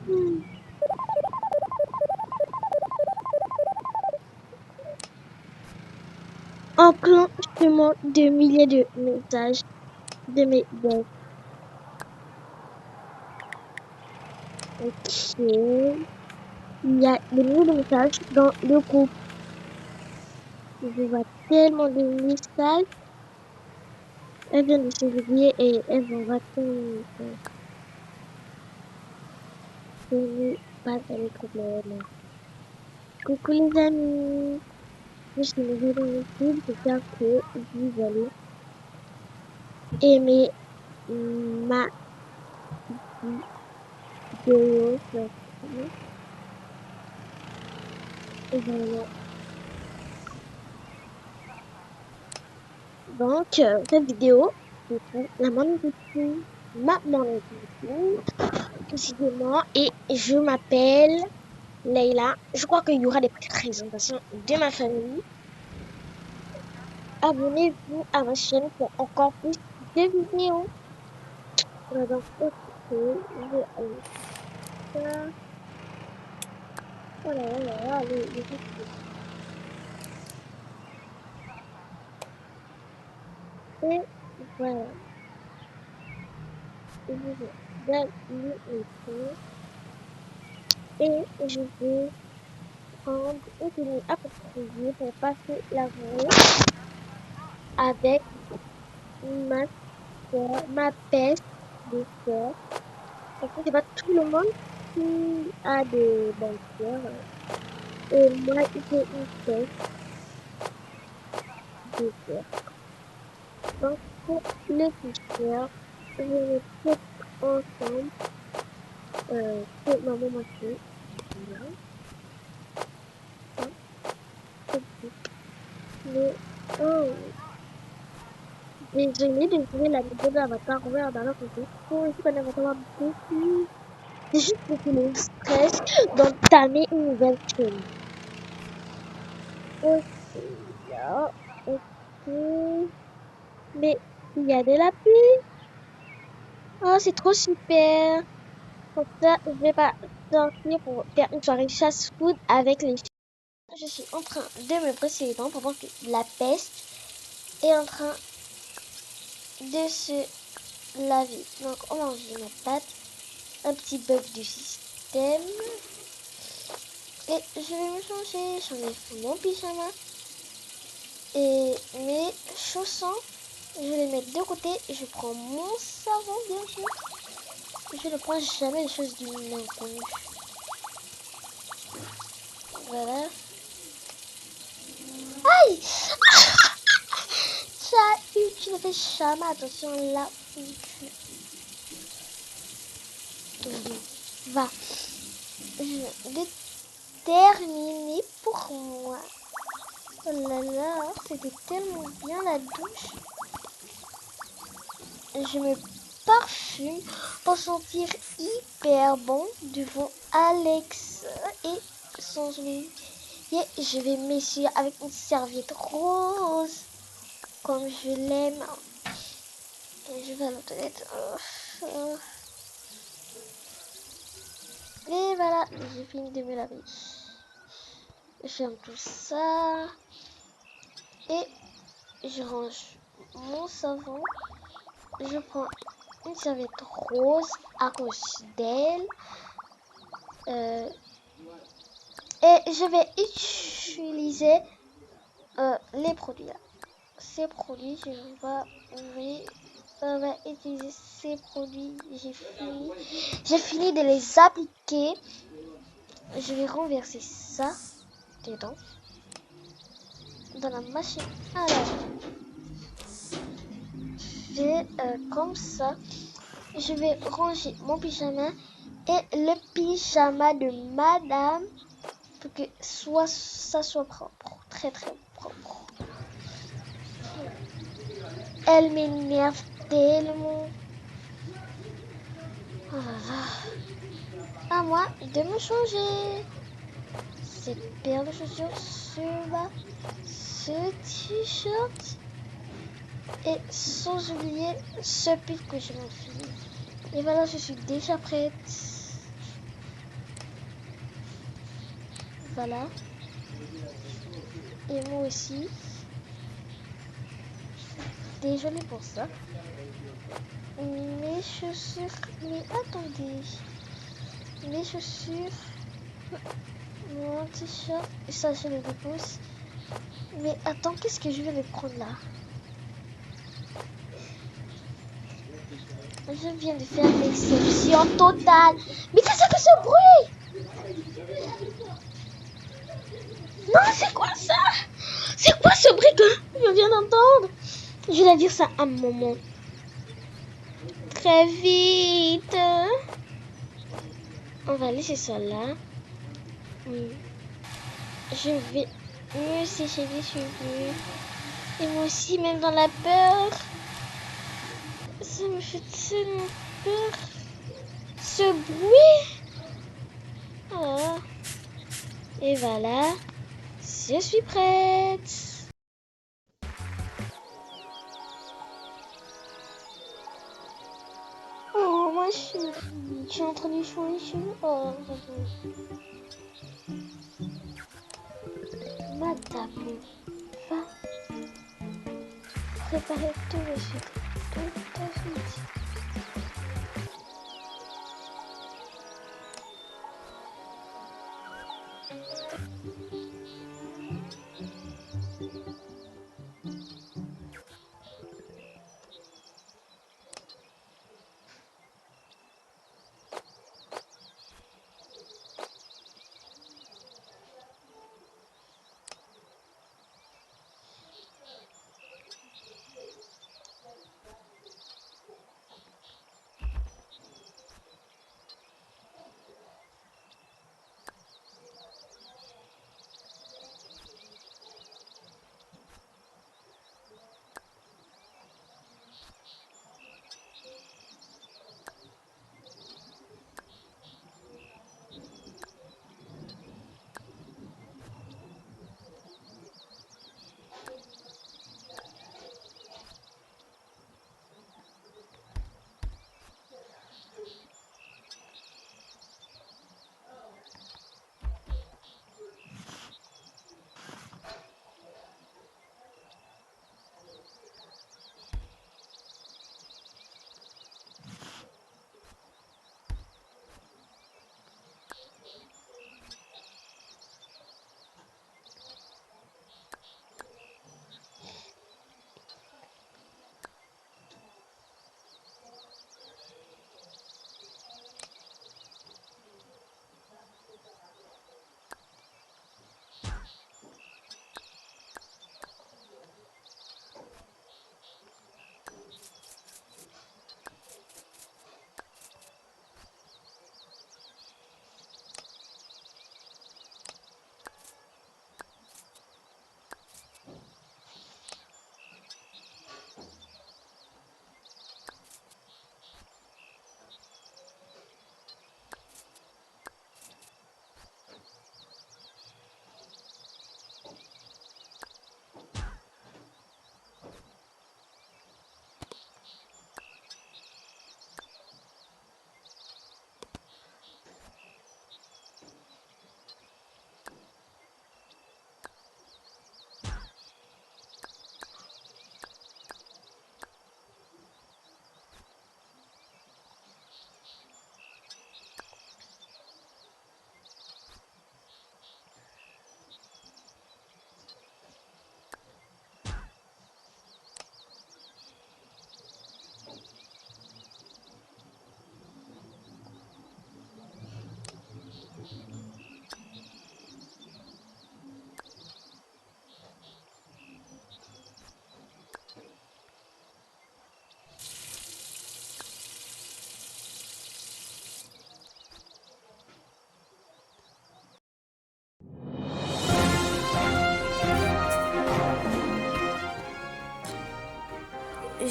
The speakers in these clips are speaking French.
Hmm. En plein chemin de milliers de messages de mes ex. Ok. Il y a des milliers de messages dans le groupe. Je vois tellement de messages. Elle vient de se réveiller et elle m'envoie tellement de messages. Ce n'est pas un problème. Coucou les amis. Je suis nouvelle dans YouTube. J'espère que vous allez aimer ma vidéo sur YouTube. Et voilà. Donc, cette vidéo, c'est pour la monétisation, ma monétisation, précisément, et je m'appelle Leïla. Je crois qu'il y aura des présentations de ma famille. Abonnez-vous à ma chaîne pour encore plus de vidéos. Donc, ok, je vais aller ça. Oh là là, les vidéos. Et voilà, je vais gagner le tour et je vais prendre une tenue appropriée pour passer la journée avec ma soeur, ma best de soeur. Parce que c'est pas tout le monde qui a des bonnes sœurs. Et moi, j'ai une best de soeur. Donc, pour les t-shirts, je vais mettre ensemble que maman m'a fait. Voilà. Hop, c'est tout. Mais, oh, désolée de jouer la vidéo d'Avatar ouvert dans la côté. Pour ici, qu'on Avatar beaucoup. C'est juste beaucoup de stress d'entamer une nouvelle chaîne. Ok, là, ok. Mais il y a de la pluie. Oh, c'est trop super. Comme ça, je vais pas sortir pour faire une soirée chasse-food avec les filles. Je suis en train de me brosser les dents pendant que la peste est en train de se laver. Donc, on va enlever ma patte. Un petit bug du système. Et je vais me changer. J'enlève mon pyjama. Et mes chaussons, je les mets de côté. Je prends mon savon, bien sûr. Je ne prends jamais les choses d'une inconnue. Voilà. Aïe! Tu ne fais jamais attention là où tu vas. Je vais terminer pour moi. Oh là là, c'était tellement bien la douche. Je me parfume pour sentir hyper bon devant Alex et sans oublier, je vais m'essuyer avec une serviette rose comme je l'aime. Et je vais à la toilette. Et voilà, j'ai fini de me laver. Je ferme tout ça et je range mon savon. Je prends une serviette rose à cause d'elle. Et je vais utiliser les produits là. Ces produits, on va utiliser ces produits. J'ai fini de les appliquer. Je vais renverser ça dedans dans la machine à laver. Fait comme ça. Je vais ranger mon pyjama et le pyjama de madame pour que ça soit propre, très très propre. Elle m'énerve tellement. Oh là là. À moi de me changer. Cette paire de chaussures, ce bas, ce t-shirt et sans oublier ce pull que je m'enfile. Et voilà, je suis déjà prête. Voilà. Et moi aussi. Désolée pour ça. Mes chaussures. Mais attendez. Mes chaussures. Mon t-shirt. Ça, je le dépose. Mais attends, qu'est-ce que je vais le prendre là? Je viens de faire l'exception totale. Mais qu'est-ce que c'est ce bruit? Non, c'est quoi ça? C'est quoi ce bruit que je viens d'entendre? Je vais dire ça à un moment. Très vite. On va laisser ça là. Je vais me sécher les cheveux. Et moi aussi, même dans la peur. Ça me fait tellement peur. Ce bruit. Oh. Et voilà. Je suis prête. Oh, ma chérie. Je suis en train de changer les cheveux. Oh, madame, va préparer tout de suite. Tout de suite.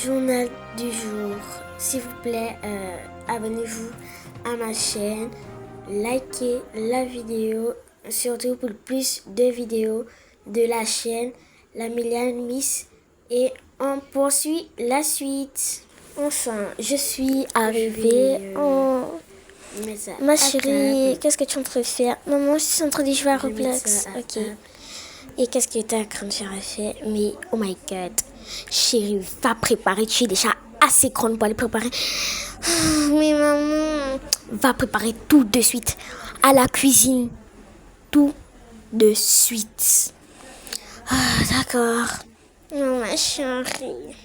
Journal du jour. S'il vous plaît, abonnez-vous à ma chaîne, likez la vidéo, surtout pour plus de vidéos de la chaîne La Milliane Miss et on poursuit la suite. Enfin, je suis arrivée en Ma chérie, qu'est-ce que tu es en train de faire? Maman, je suis en train de jouer à Roblox. Ok. Et qu'est-ce que tu es en train de faire? Mais oh my god. Chérie, va préparer. Tu es déjà assez grande pour aller préparer. Mais maman, va préparer tout de suite. À la cuisine. Tout de suite. Ah, d'accord. Non, ma chérie.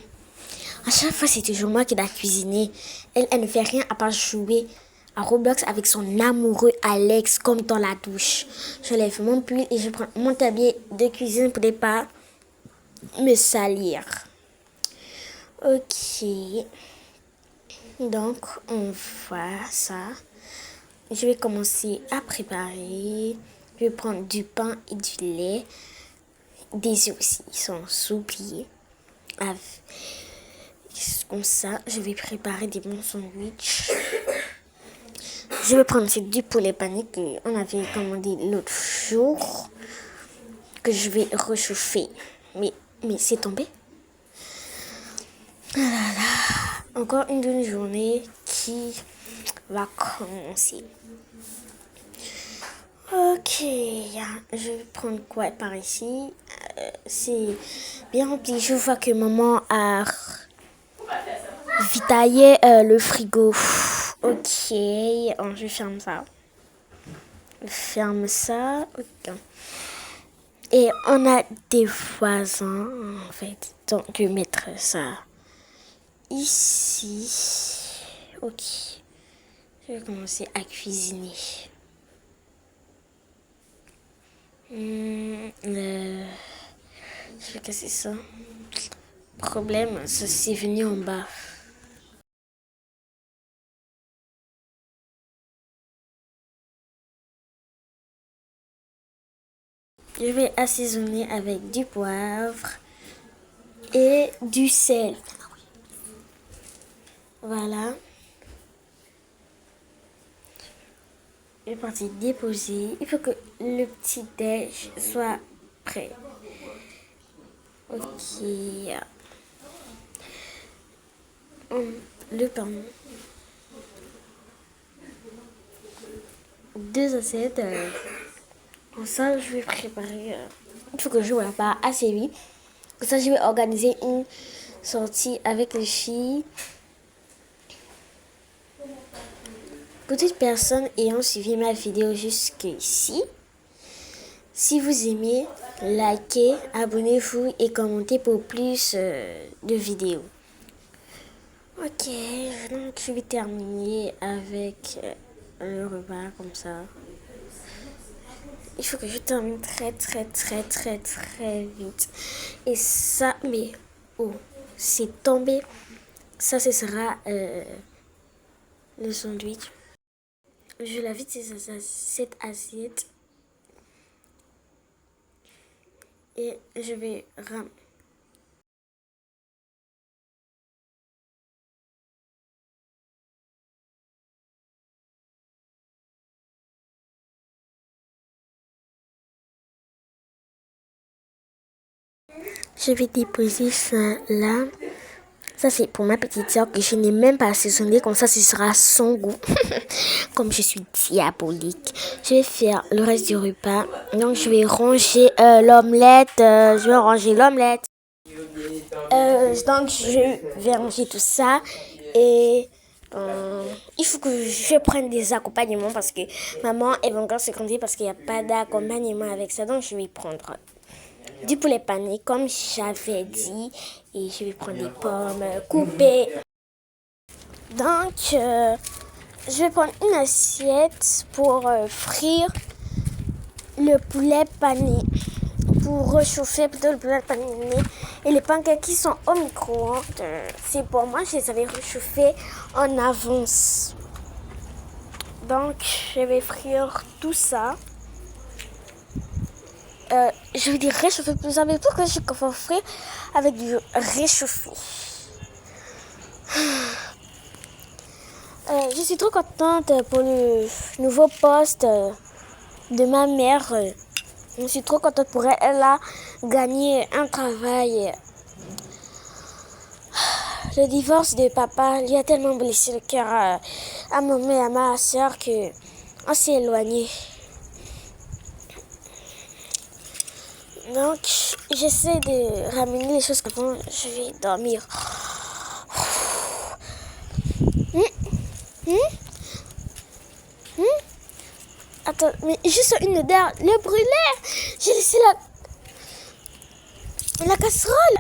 À chaque fois, c'est toujours moi qui dois cuisiner. Elle ne fait rien à part jouer à Roblox avec son amoureux Alex, comme dans la douche. Je lève mon pull et je prends mon tablier de cuisine pour ne pas me salir. Ok. Donc, on voit ça. Je vais commencer à préparer. Je vais prendre du pain et du lait. Des œufs aussi, ils sont oubliés. Comme ça, je vais préparer des bons sandwichs. Je vais prendre du poulet pané qu'on avait commandé l'autre jour, que je vais réchauffer. Mais c'est tombé. Ah là là. Encore une demi-journée qui va commencer. Ok, je vais prendre quoi par ici. C'est bien rempli. Je vois que maman a vitaillé le frigo. Ok, je ferme ça. Ferme ça. Okay. Et on a des voisins, en fait. Donc, je vais mettre ça ici. Ok. Je vais commencer à cuisiner. Je vais casser ça. Problème, ça c'est venu en bas. Je vais assaisonner avec du poivre et du sel. Voilà. Je vais partir déposer. Il faut que le petit déj soit prêt. Ok. Le pain. 2 assiettes. Comme ça, je vais préparer. Il faut que je vois pas assez vite. Comme ça, je vais organiser une sortie avec les filles. Pour toutes personnes ayant suivi ma vidéo jusqu'ici, si vous aimez, likez, abonnez-vous et commentez pour plus de vidéos. Ok, donc je vais terminer avec le repas comme ça. Il faut que je termine très vite. Et ça, mais oh, c'est tombé. Ça, ce sera le sandwich. Je la vide cette assiette. Et je vais ramener. Je vais déposer ça là. Ça, c'est pour ma petite soeur que je n'ai même pas assaisonné. Comme ça, ce sera son goût. Comme je suis diabolique. Je vais faire le reste du repas. Donc, je vais ranger l'omelette. Donc, je vais ranger tout ça. Et il faut que je prenne des accompagnements parce que maman, elle va encore se conduire parce qu'il n'y a pas d'accompagnement avec ça. Donc, je vais prendre du poulet pané comme j'avais dit et je vais prendre des pommes coupées. Donc je vais prendre une assiette pour frire le poulet pané, pour réchauffer plutôt le poulet pané et les pancakes qui sont au micro-ondes. C'est pour moi, je les avais réchauffés en avance. Donc je vais frire tout ça. Je vais dire réchauffer plus avec tout que je vais frire avec du réchauffé. Je suis trop contente pour le nouveau poste de ma mère. Je suis trop contente pour elle. Elle a gagné un travail. Le divorce de papa lui a tellement blessé le cœur à maman et à ma soeur qu'on s'est éloigné. Donc, j'essaie de ramener les choses avant je vais dormir. Attends, mais juste une odeur. Le brûlait. J'ai laissé la casserole.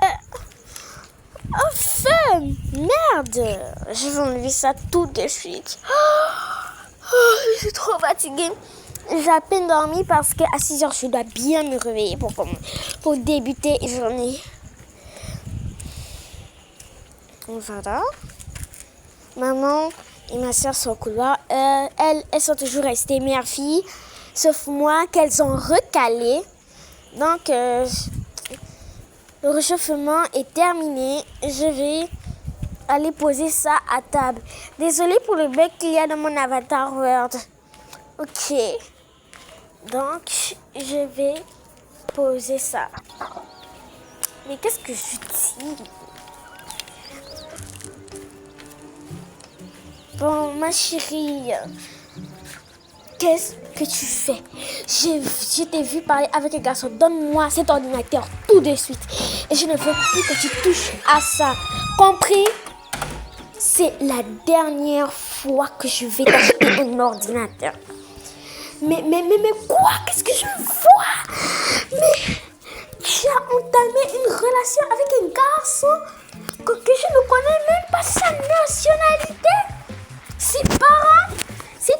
Enfin, merde. Je vais enlever ça tout de suite. Je suis trop fatiguée. J'ai à peine dormi parce qu'à 6 heures, je dois bien me réveiller pour débuter la journée. Voilà. Maman et ma soeur sont au couloir. Elles sont toujours restées mères filles, sauf moi qu'elles ont recalé. Donc, le réchauffement est terminé. Je vais aller poser ça à table. Désolée pour le bec qu'il y a dans mon avatar Word. Ok. Donc, je vais poser ça. Mais qu'est-ce que je dis? Bon, ma chérie, qu'est-ce que tu fais? Je t'ai vu parler avec un garçon. Donne-moi cet ordinateur tout de suite. Et je ne veux plus que tu touches à ça. Compris? C'est la dernière fois que je vais t'acheter un ordinateur. Mais quoi? Qu'est-ce que je vois? Mais tu as entamé une relation avec un garçon que je ne connais même pas sa nationalité. Ses parents il est à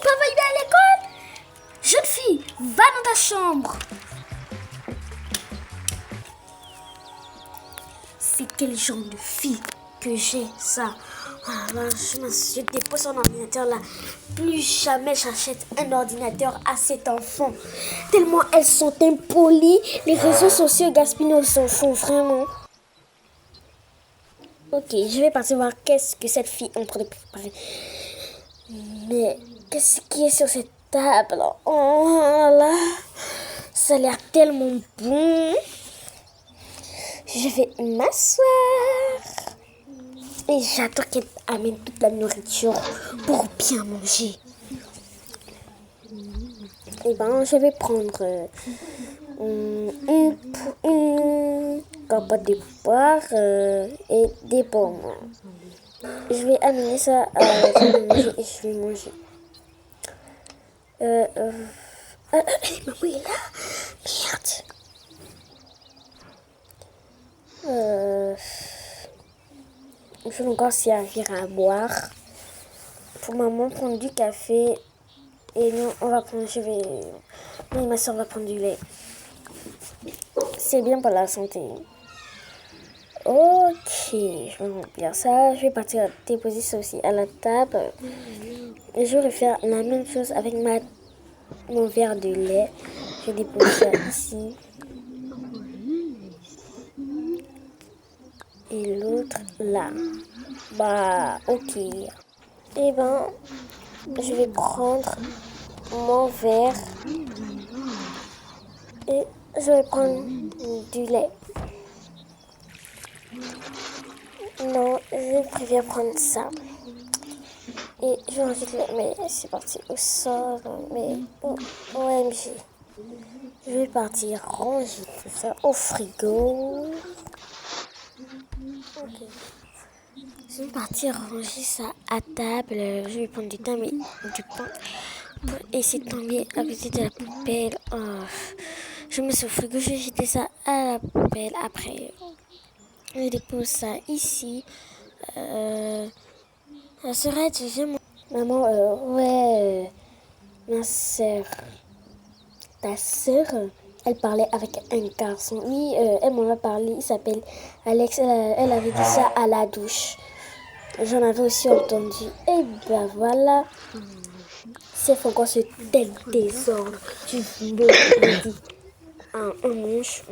l'école. Jeune fille, va dans ta chambre. C'est quel genre de fille que j'ai ça? Voilà, je dépose son ordinateur là. Plus jamais j'achète un ordinateur à cet enfant. Tellement elles sont impolies. Les réseaux sociaux gaspillent nos enfants, vraiment. Ok, je vais partir voir qu'est-ce que cette fille est en train de préparer. Mais qu'est-ce qui est sur cette table? Oh là, ça a l'air tellement bon. Je vais m'asseoir. Et j'attends qu'elle amène toute la nourriture pour bien manger. Et ben, je vais prendre une capote de poire et des pommes. Je vais amener ça à manger et je vais manger. Maman est là? Merde. Il faut encore servir à boire. Pour maman, prendre du café. Et nous, on va prendre, moi et ma soeur va prendre du lait. C'est bien pour la santé. Ok, je vais remplir ça. Je vais partir déposer ça aussi à la table. Et je vais faire la même chose avec mon verre de lait. Je dépose ça ici. Et l'autre là. Bah, ok. Et ben, je vais prendre mon verre et je vais prendre du lait. Non, je préfère prendre ça. Et je vais ranger le lait, mais c'est parti au sol. Mais OMG. Je vais partir ranger tout ça au frigo. Ok. Je vais partir ranger ça à table. Je vais prendre du pain pour essayer de tomber à côté de la poubelle. Oh. Je mets ça au frigo, je vais jeter ça à la poubelle. Après, je dépose ça ici. Ça serait déjà maman, ouais, ma soeur. Ta soeur, elle parlait avec un garçon. Oui, elle m'en a parlé. Il s'appelle Alex. Elle avait dit ça à la douche. J'en avais aussi entendu. Et ben voilà. C'est encore ce tel désordre. Tu me dis. Un manche.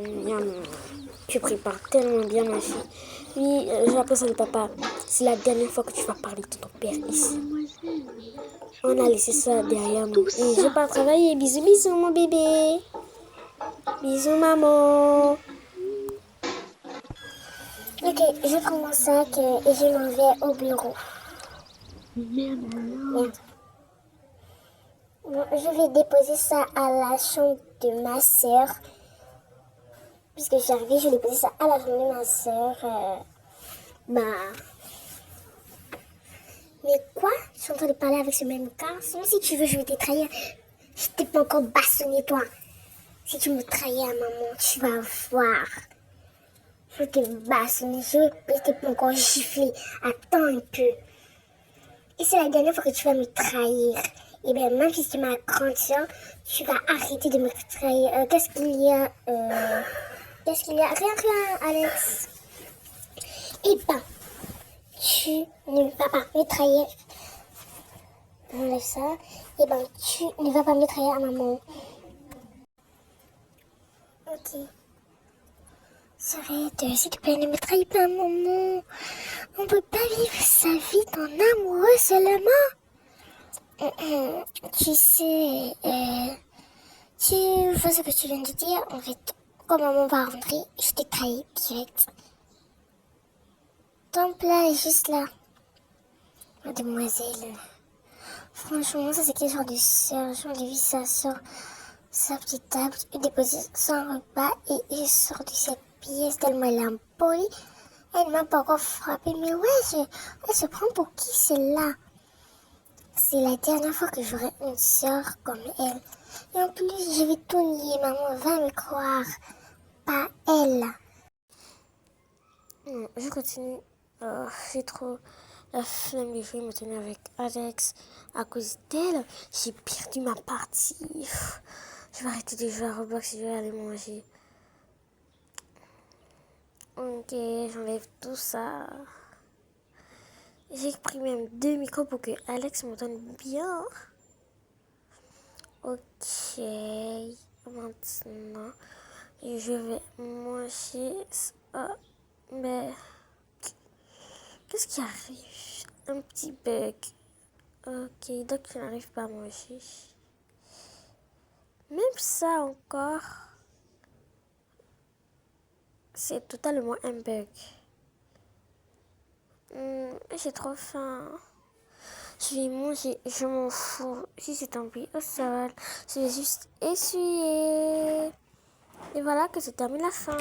Tu prépares tellement bien, ma fille. Oui, j'appelle ça le papa. C'est la dernière fois que tu vas parler de ton père ici. On a laissé ça derrière nous. Et je pars travailler. Bisous, bisous, mon bébé. Bisous, maman. Ok, je prends mon sac et je m'en vais au bureau. Merde. Bon, je vais déposer ça à la chambre de ma sœur. Puisque je suis arrivée, je vais déposer ça à la chambre de ma sœur. Bah... Mais quoi? Je suis en train de parler avec ce même garçon. Si tu veux, je vais te trahir. Je t'ai pas encore bastonné, toi. Si tu me trahis à maman, tu vas voir. Je vais te bastonner. Je t'ai pas encore giflé. Attends un peu. Et c'est la dernière fois que tu vas me trahir. Et bien, même si tu es ma grande soeur, tu vas arrêter de me trahir. Qu'est-ce qu'il y a Qu'est-ce qu'il y a? Rien, rien, Alex. Eh ben, tu ne vas pas me trahir. Enlève ça. Eh ben, tu ne vas pas me trahir à maman. Ok. Arrête, s'il te plaît, ne me trahis pas, maman. On peut pas vivre sa vie en amoureux seulement. Tu sais, tu vois ce que tu viens de dire. En fait, quand maman va rentrer, je t'ai trahi direct. Ton plat est juste là. Mademoiselle. Franchement, ça c'est quel genre de sœur? J'ai vu sa soeur, sa petite table, il dépose son repas et il sort de ses pièces tellement elle est impolie. Elle m'a pas encore frappé, mais ouais, elle se prend pour qui celle-là? C'est la dernière fois que j'aurai une sœur comme elle. Et en plus, je vais tout nier, maman va me croire. Pas elle. Non, je continue. J'ai trop la flemme de jouer maintenant avec Alex. À cause d'elle, j'ai perdu ma partie. Je vais arrêter de jouer à Roblox et je vais aller manger. Ok, j'enlève tout ça. J'ai pris même 2 micros pour que Alex m'entende bien. Ok, maintenant, je vais manger ça. Mais, qu'est-ce qui arrive? Un petit bug. Ok, donc je n'arrive pas à manger. Même ça encore, c'est totalement un bug. J'ai trop faim. Je vais manger, je m'en fous. Si c'est tombé au sol, je vais juste essuyer. Et voilà que se termine la fin.